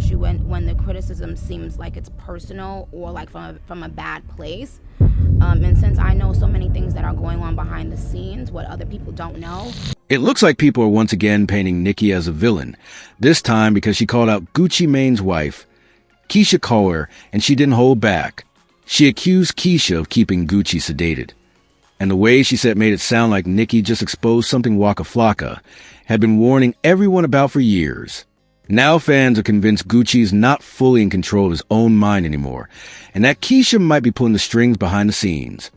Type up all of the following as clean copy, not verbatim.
issue when the criticism seems like it's personal or like from a bad place. And since I know so many things that are going on behind the scenes, what other people don't know. It looks like people are once again painting Nicki as a villain, this time because she called out Gucci Mane's wife, Keyshia Ka'oir, and she didn't hold back. She accused Keyshia of keeping Gucci sedated. And the way she said made it sound like Nicki just exposed something Waka Flocka had been warning everyone about for years. Now fans are convinced Gucci's not fully in control of his own mind anymore, and that Keyshia might be pulling the strings behind the scenes,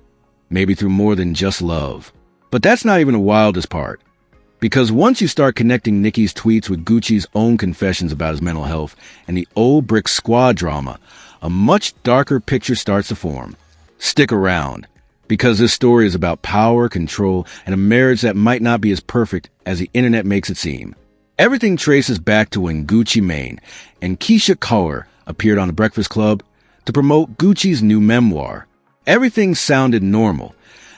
maybe through more than just love. But that's not even the wildest part, because once you start connecting Nicki's tweets with Gucci's own confessions about his mental health and the old Brick Squad drama, a much darker picture starts to form. Stick around, because this story is about power, control, and a marriage that might not be as perfect as the internet makes it seem. Everything traces back to when Gucci Mane and Keyshia Ka'oir appeared on The Breakfast Club to promote Gucci's new memoir. Everything sounded normal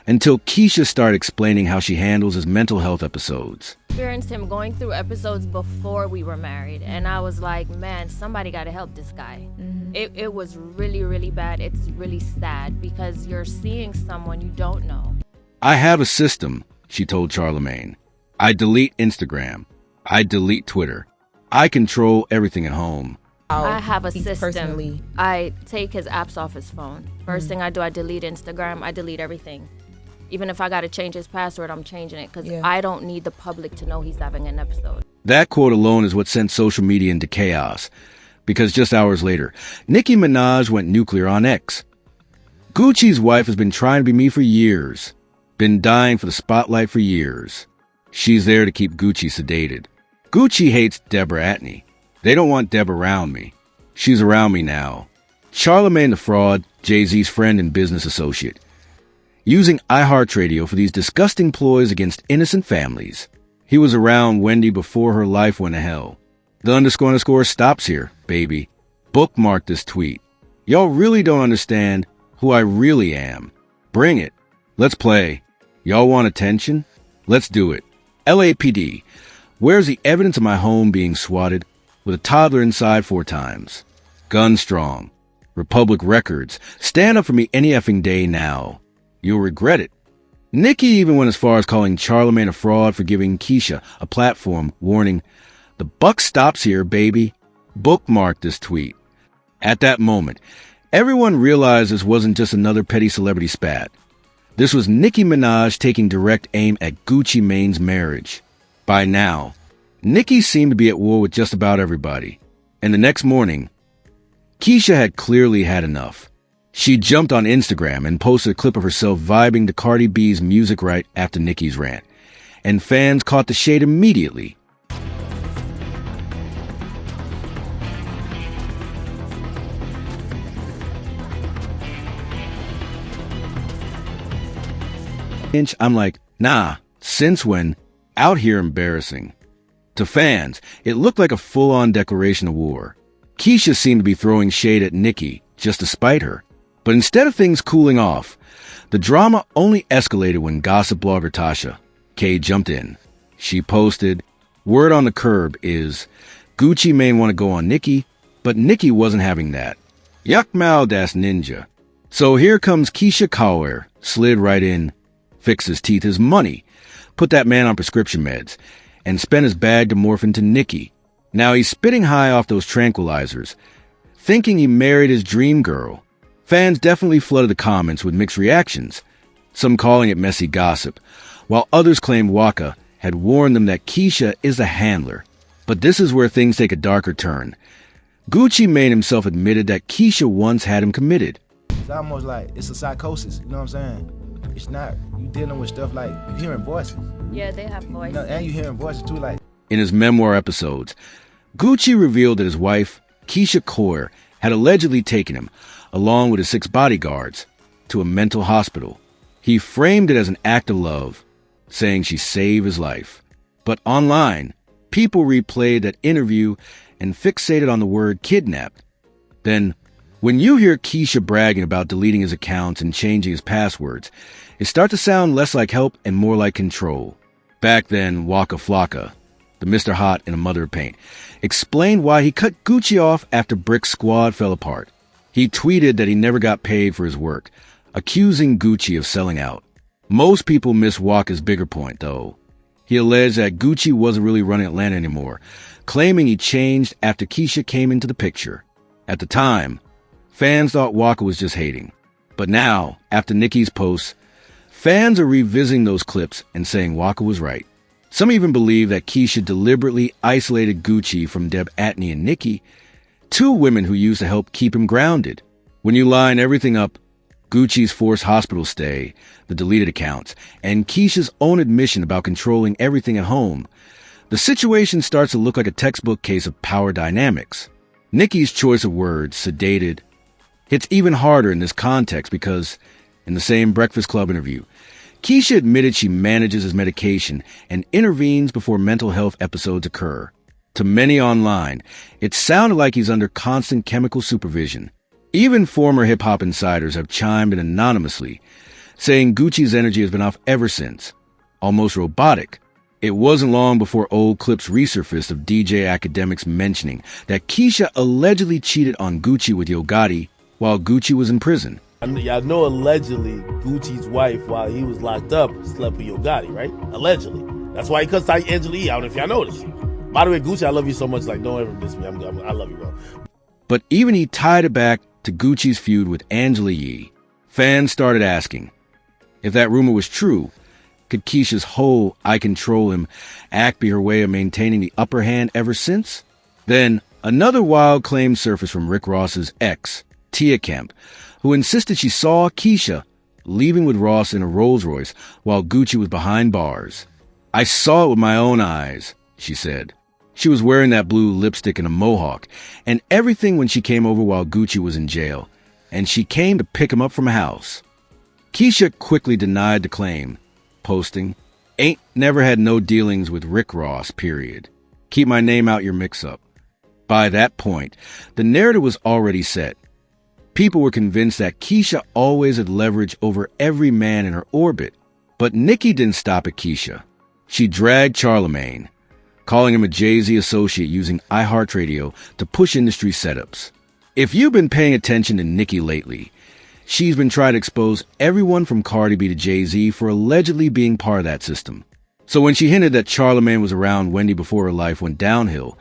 until Keyshia started explaining how she handles his mental health episodes. I experienced him going through episodes before we were married, and I was like, man, somebody got to help this guy. It was really, really bad. It's really sad because you're seeing someone you don't know. I have a system, she told Charlemagne. I delete Instagram. I delete Twitter. I control everything at home. I have a system. Personally. I take his apps off his phone. First thing I do, I delete Instagram. I delete everything. Even if I got to change his password, I'm changing it because I don't need the public to know he's having an episode. That quote alone is what sent social media into chaos. Because just hours later, Nicki Minaj went nuclear on X. Gucci's wife has been trying to be me for years. Been dying for the spotlight for years. She's there to keep Gucci sedated. Gucci hates Deborah Atney. They don't want Deb around me. She's around me now. Charlemagne the Fraud, Jay-Z's friend and business associate, using iHeartRadio for these disgusting ploys against innocent families. He was around Wendy before her life went to hell. The __ stops here, baby. Bookmark this tweet. Y'all really don't understand who I really am. Bring it. Let's play. Y'all want attention? Let's do it. LAPD. Where's the evidence of my home being swatted with a toddler inside 4 times? Gun strong. Republic Records. Stand up for me any effing day now. You'll regret it. Nicki even went as far as calling Charlemagne a fraud for giving Keyshia a platform, warning, "The buck stops here, baby." Bookmark this tweet. At that moment, everyone realized this wasn't just another petty celebrity spat. This was Nicki Minaj taking direct aim at Gucci Mane's marriage. By now, Nicki seemed to be at war with just about everybody. And the next morning, Keyshia had clearly had enough. She jumped on Instagram and posted a clip of herself vibing to Cardi B's music right after Nicki's rant. And fans caught the shade immediately. I'm like, nah, since when? Out here embarrassing. To fans, it looked like a full-on declaration of war. Keyshia seemed to be throwing shade at Nicki just to spite her. But instead of things cooling off, the drama only escalated when gossip blogger Tasha K jumped in. She posted, "Word on the curb is, Gucci Mane want to go on Nicki, but Nicki wasn't having that. Yuck mouth ass ninja." So here comes Keyshia Ka'oir, slid right in, fix his teeth, his money, put that man on prescription meds, and spent his bag to morph into Nicki. Now he's spitting high off those tranquilizers, thinking he married his dream girl. Fans definitely flooded the comments with mixed reactions, some calling it messy gossip, while others claimed Waka had warned them that Keyshia is a handler. But this is where things take a darker turn. Gucci Mane himself admitted that Keyshia once had him committed. It's almost like it's a psychosis, you know what I'm saying? It's not, you dealing with stuff like, you hearing voices. Yeah, they have voices. And you hearing voices too, like. In his memoir episodes, Gucci revealed that his wife, Keyshia Ka'oir, had allegedly taken him, along with his 6 bodyguards, to a mental hospital. He framed it as an act of love, saying she saved his life. But online, people replayed that interview and fixated on the word kidnapped. Then, when you hear Keyshia bragging about deleting his accounts and changing his passwords, it starts to sound less like help and more like control. Back then, Waka Flocka, the Mr. Hot and a Mother of Paint, explained why he cut Gucci off after Brick Squad fell apart. He tweeted that he never got paid for his work, accusing Gucci of selling out. Most people miss Waka's bigger point, though. He alleged that Gucci wasn't really running Atlanta anymore, claiming he changed after Keyshia came into the picture. At the time, fans thought Waka was just hating. But now, after Nicki's posts, fans are revisiting those clips and saying Waka was right. Some even believe that Keyshia deliberately isolated Gucci from Deb Atney and Nicki, two women who used to help keep him grounded. When you line everything up, Gucci's forced hospital stay, the deleted accounts, and Keyshia's own admission about controlling everything at home, the situation starts to look like a textbook case of power dynamics. Nicki's choice of words, sedated, hits even harder in this context because, in the same Breakfast Club interview, Keyshia admitted she manages his medication and intervenes before mental health episodes occur. To many online, it sounded like he's under constant chemical supervision. Even former hip-hop insiders have chimed in anonymously, saying Gucci's energy has been off ever since, almost robotic. It wasn't long before old clips resurfaced of DJ academics mentioning that Keyshia allegedly cheated on Gucci with Yo Gotti while Gucci was in prison. Y'all know allegedly Gucci's wife, while he was locked up, slept with Yo Gotti, right? Allegedly. That's why he cussed out Angela Yee. I don't know if y'all noticed. By the way, Gucci, I love you so much. Like, don't ever diss me. I love you, bro. But even he tied it back to Gucci's feud with Angela Yee. Fans started asking, if that rumor was true, could Keyshia's whole "I control him" act be her way of maintaining the upper hand ever since? Then, another wild claim surfaced from Rick Ross's ex, Tia Kemp, who insisted she saw Keyshia leaving with Ross in a Rolls Royce while Gucci was behind bars. "I saw it with my own eyes," she said. She was wearing that blue lipstick and a mohawk, and everything when she came over while Gucci was in jail, and she came to pick him up from a house. Keyshia quickly denied the claim, posting, "Ain't never had no dealings with Rick Ross, period. Keep my name out your mix-up." By that point, the narrative was already set. People were convinced that Keyshia always had leverage over every man in her orbit. But Nicki didn't stop at Keyshia. She dragged Charlemagne, calling him a Jay-Z associate using iHeartRadio to push industry setups. If you've been paying attention to Nicki lately, she's been trying to expose everyone from Cardi B to Jay-Z for allegedly being part of that system. So when she hinted that Charlemagne was around Wendy before her life went downhill,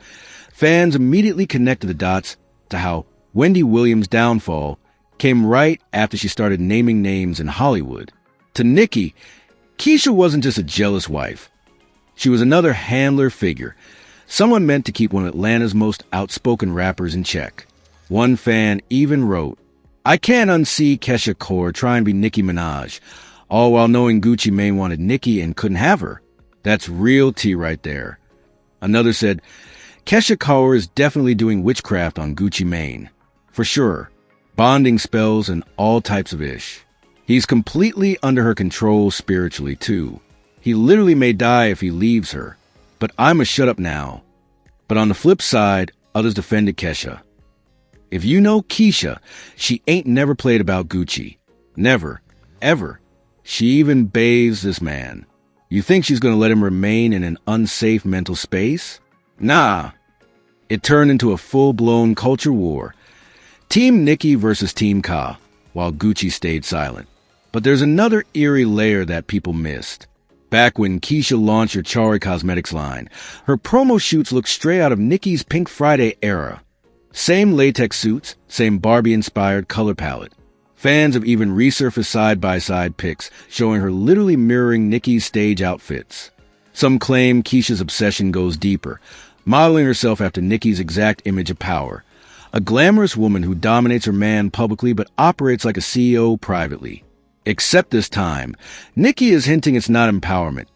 fans immediately connected the dots to how Wendy Williams' downfall came right after she started naming names in Hollywood. To Nicki, Keyshia wasn't just a jealous wife. She was another handler figure, someone meant to keep one of Atlanta's most outspoken rappers in check. One fan even wrote, "I can't unsee Keyshia Ka'oir trying to be Nicki Minaj, all while knowing Gucci Mane wanted Nicki and couldn't have her. That's real tea right there." Another said, "Keyshia Ka'oir is definitely doing witchcraft on Gucci Mane. For sure. Bonding spells and all types of ish. He's completely under her control spiritually, too. He literally may die if he leaves her. But I'ma shut up now." But on the flip side, others defended Keyshia. If you know Keyshia, she ain't never played about Gucci. Never. Ever. She even bathes this man. You think she's gonna let him remain in an unsafe mental space? Nah. It turned into a full-blown culture war. Team Nicki versus Team Ka, while Gucci stayed silent. But there's another eerie layer that people missed. Back when Keyshia launched her Kaoir Cosmetics line, her promo shoots looked straight out of Nicki's Pink Friday era. Same latex suits, same Barbie-inspired color palette. Fans have even resurfaced side-by-side pics showing her literally mirroring Nicki's stage outfits. Some claim Keyshia's obsession goes deeper, modeling herself after Nicki's exact image of power. A glamorous woman who dominates her man publicly but operates like a CEO privately. Except this time, Nicki is hinting it's not empowerment.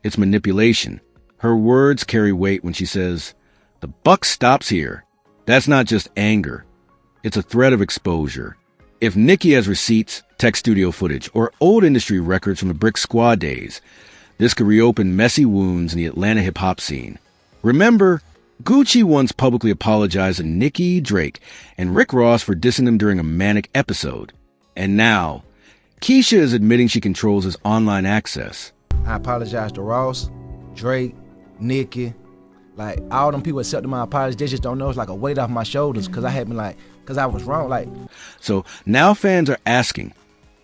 It's manipulation. Her words carry weight when she says, "The buck stops here." That's not just anger. It's a threat of exposure. If Nicki has receipts, tech studio footage, or old industry records from the Brick Squad days, this could reopen messy wounds in the Atlanta hip-hop scene. Remember, Gucci once publicly apologized to Nicki, Drake, and Rick Ross for dissing him during a manic episode. And now, Keyshia is admitting she controls his online access. I apologize to Ross, Drake, Nicki, Like, all them people accepting my apology, they just don't know. It's like a weight off my shoulders because I had been like, because I was wrong. Like, So now fans are asking,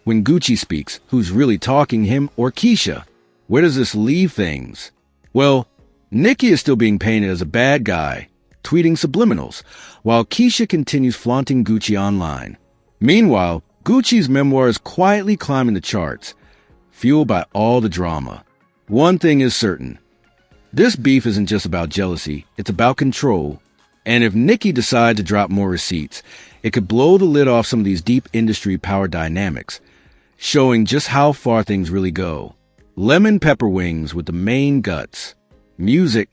when Gucci speaks, who's really talking, him or Keyshia? Where does this leave things? Well, Nicki is still being painted as a bad guy, tweeting subliminals, while Keyshia continues flaunting Gucci online. Meanwhile, Gucci's memoir is quietly climbing the charts, fueled by all the drama. One thing is certain. This beef isn't just about jealousy, it's about control. And if Nicki decides to drop more receipts, it could blow the lid off some of these deep industry power dynamics, showing just how far things really go. Lemon pepper wings with the main guts. Music